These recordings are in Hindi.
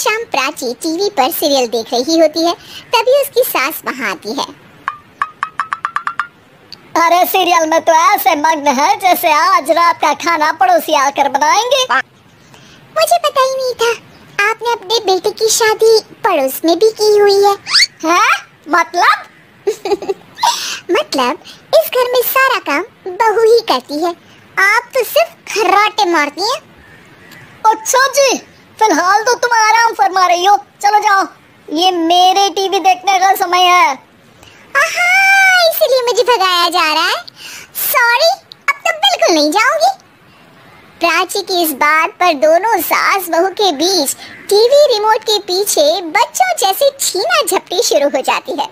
शाम प्राची टीवी पर सीरियल देख रही होती है, तभी उसकी सास वहाँ आती है। अरे सीरियल में तो ऐसे मग्न है जैसे आज रात का खाना पड़ोसी आकर बनाएंगे। मुझे पता ही नहीं था आपने अपने बेटे की शादी पड़ोस में भी की हुई है। हैं? मतलब? मतलब इस घर में सारा काम बहू ही करती है, आप तो सिर्फ खर्राटे मारती हैं। अच्छा जी, फिलहाल तो तुम आराम फरमा रही हो, चलो जाओ, ये मेरे टीवी देखने का समय है। इसलिए मुझे भगाया जा रहा है। सॉरी, अब तो बिल्कुल नहीं जाऊंगी। प्राची की इस बात पर दोनों सास बहू के बीच टीवी रिमोट के पीछे बच्चों जैसे छीना झपटी शुरू हो जाती है,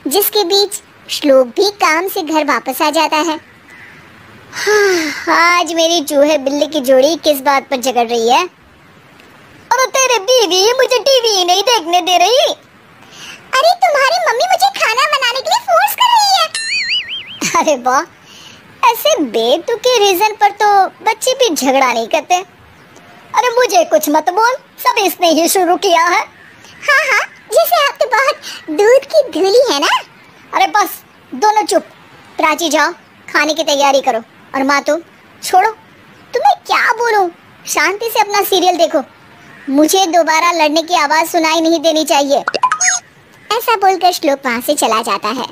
जिसके बीच श्लोक भी काम से घर वापस आ जाता है। आज मेरी चूहे बिल्ली की जोड़ी किस बात पर झगड़ रही है? अरे तेरे बीवी मुझे टीवी ही नहीं देखने दे रही। अरे तुम्हारी मम्मी मुझे खाना बनाने के लिए फोर्स कर रही है। अरे वाह, ऐसे बेतुके रीजन पर तो बच्चे भी झगड़ा नहीं करते। अरे मुझे कुछ मत बोल, सब इसने ही शुरू किया है। हाँ, जैसे आप तो बहुत दूध की धूली है ना। अरे बस दोनों चुप, प्राची जाओ खाने की तैयारी करो, और माँ तुम छोड़ो, तुम्हें क्या बोलूं, शांति से अपना सीरियल देखो, मुझे दोबारा लड़ने की आवाज सुनाई नहीं देनी चाहिए। ऐसा बोलकर श्लोक वहाँ से चला जाता है,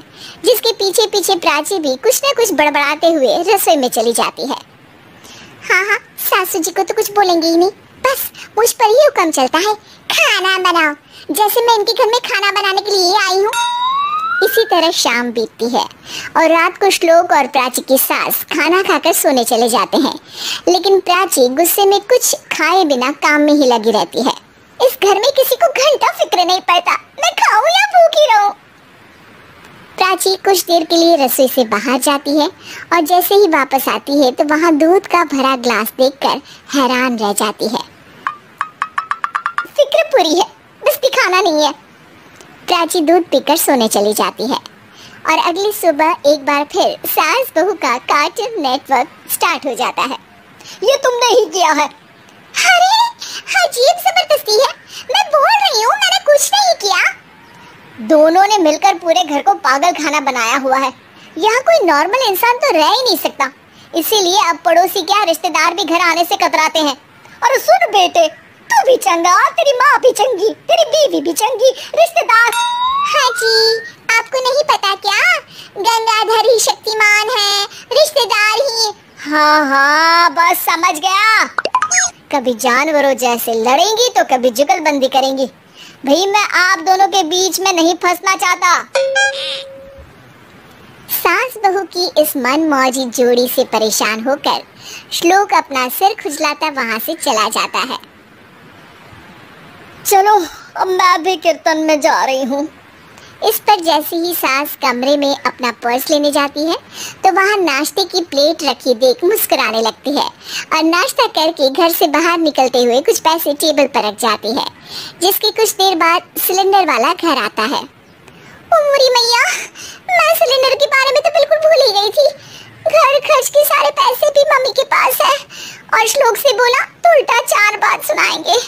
जिसके पीछे पीछे प्राची भी कुछ न कुछ बड़बड़ाते हुए रसोई में चली जाती है। हाँ, सासू जी को तो कुछ बोलेंगे ही नहीं, बस मुझ पर ही हुक्म चलता है, खाना बनाओ, जैसे मैं इनके घर में खाना बनाने के लिए आई हूँ। इसी तरह शाम बीतती है और रात को श्लोक और प्राची की सास खाना खाकर सोने चले जाते हैं, लेकिन प्राची गुस्से में कुछ खाए बिना काम में ही लगी रहती है। इस घर में किसी को घंटा फिक्र नहीं पड़ता, मैं खाऊं या भूखी रहूं। प्राची कुछ देर के लिए रसोई से बाहर जाती है और जैसे ही वापस आती है तो वहाँ दूध का भरा ग्लास देखकर हैरान रह जाती है। फिक्र पूरी है, बस दिखाना नहीं है। प्राची दूध पीकर सोने चली जाती है और अगली सुबह एक बार फिर सास बहू का कार्टून नेटवर्क स्टार्ट हो जाता है। ये तुमने ही किया है। अरे अजीब जबरदस्ती है, मैं बोल रही हूँ मैंने कुछ नहीं किया। दोनों ने मिलकर पूरे घर को पागल खाना बनाया हुआ है। यहाँ कोई नॉर्मल इंसान तो रह ही नहीं सकता, इसीलिए अब पड़ोसी क्या रिश्तेदार भी घर आने से कतराते हैं। और सुन बेटे, तू भी चंगा, तेरी माँ भी चंगी, तेरी बीवी भी चंगी, रिश्तेदार। हाँ जी, आपको नहीं पता क्या, गंगाधर ही शक्तिमान है, रिश्तेदार ही। हाँ, बस समझ गया। कभी जानवरों जैसे लड़ेंगी तो कभी जुगलबंदी करेंगी। भाई मैं आप दोनों के बीच में नहीं फंसना चाहता। सास बहू की इस मनमौजी जोड़ी से परेशान होकर श्लोक अपना सिर खुजलाता वहां से चला जाता है। चलो अब मैं भी कीर्तन में जा रही हूँ। इस पर जैसे ही सास कमरे में अपना पर्स लेने जाती है तो वहाँ नाश्ते की प्लेट रखी देख मुस्कुराने लगती है और नाश्ता करके घर से बाहर निकलते हुए कुछ पैसे टेबल पर रख जाती है, जिसके कुछ देर बाद सिलेंडर वाला घर आता है। उमरी मैया, मैं सिलेंडर के बारे में तो बिल्कुल भूल ही गई थी। घर खर्च के सारे पैसे भी मम्मी के पास है और श्लोक से बोला तो उल्टा 4 बात सुनाएंगे।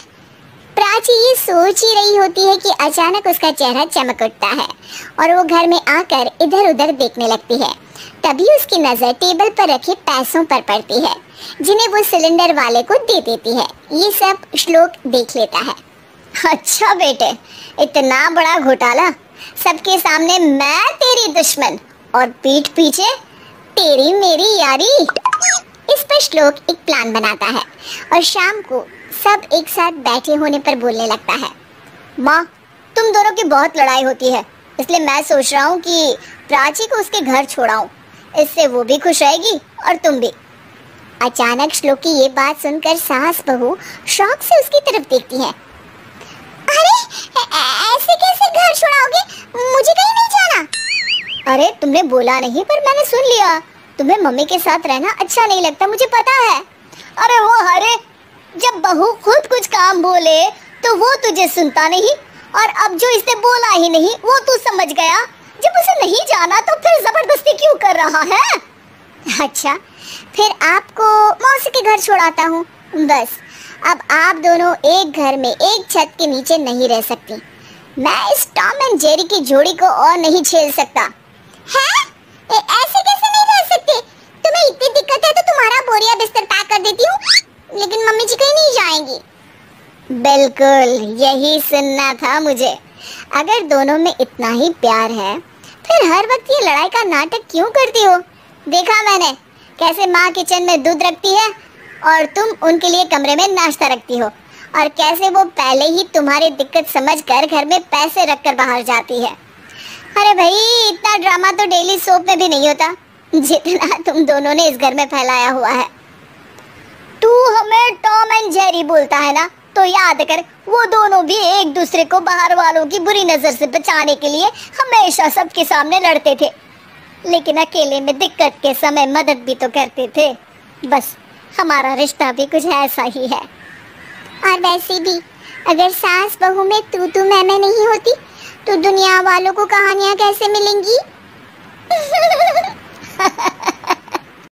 प्राची ये सोच ही रही होती है कि अचानक उसका चेहरा चमक उठता है और वो घर में आकर इधर उधर देखने लगती है। तभी उसकी नजर टेबल पर रखे पैसों पर पड़ती है, जिन्हें वो सिलेंडर वाले को दे देती है। ये सब श्लोक देख लेता है। अच्छा बेटे, इतना बड़ा घोटाला, सबके सामने मैं तेरी दुश्मन और पीठ पीछे तेरी मेरी यारी। इस पर श्लोक एक प्लान बनाता है और शाम को सब एक साथ बैठे होने पर बोलने लगता है। माँ, तुम दोनों की बहुत लड़ाई होती है, इसलिए मैं सोच रहा हूँ कि प्राची को उसके घर छोड़ाऊँ, इससे वो भी खुश रहेगी और तुम भी। अचानक श्लोक की ये बात सुनकर सास बहू शौक से उसकी तरफ देखती है। अरे ऐसे कैसे घर छोड़ाओगे, मुझे कहीं नहीं जाना। अरे तुमने बोला नहीं पर मैंने सुन लिया, तुम्हें मम्मी के साथ रहना अच्छा नहीं लगता, मुझे पता है। अरे वो अरे जब बहू खुद कुछ काम बोले तो वो तुझे सुनता नहीं, और अब जो इसने बोला ही नहीं वो तू समझ गया। जब उसे नहीं जाना तो फिर जबरदस्ती क्यों कर रहा है? अच्छा, फिर आपको मौसी के घर छोड़ाता हूँ, बस अब आप दोनों एक घर में एक छत के नीचे नहीं रह सकती। मैं इस टॉम एंड जेरी की जोड़ी को और नहीं झेल सकता। हैं? ऐसे कैसे नहीं रह सकते? तुम्हें इतनी दिक्कत है तो तुम्हारा बोरिया बिस्तर पैक कर देती हूँ, लेकिन मम्मी जी कहीं नहीं जाएंगी। बिल्कुल यही सुनना था मुझे। अगर दोनों में इतना ही प्यार है फिर हर वक्त ये लड़ाई का नाटक क्यों करती हो? देखा मैंने कैसे माँ किचन में दूध रखती है और तुम उनके लिए कमरे में नाश्ता रखती हो, और कैसे वो पहले ही तुम्हारी दिक्कत समझकर घर में पैसे रखकर बाहर जाती है। अरे भाई, इतना ड्रामा तो डेली सोप में भी नहीं होता जितना तुम दोनों ने इस घर में फैलाया हुआ है। तू हमें टॉम एंड जेरी बोलता है ना, तो याद कर वो दोनों भी एक दूसरे को बाहर वालों की बुरी नजर से बचाने के लिए हमेशा सबके सामने लड़ते थे, लेकिन अकेले में दिक्कत के समय मदद भी तो करते थे। बस हमारा रिश्ता भी कुछ ऐसा ही है। और वैसे भी अगर सास बहू में तू मैं नहीं होती तो दुनिया वालों को कहानियां कैसे मिलेंगी?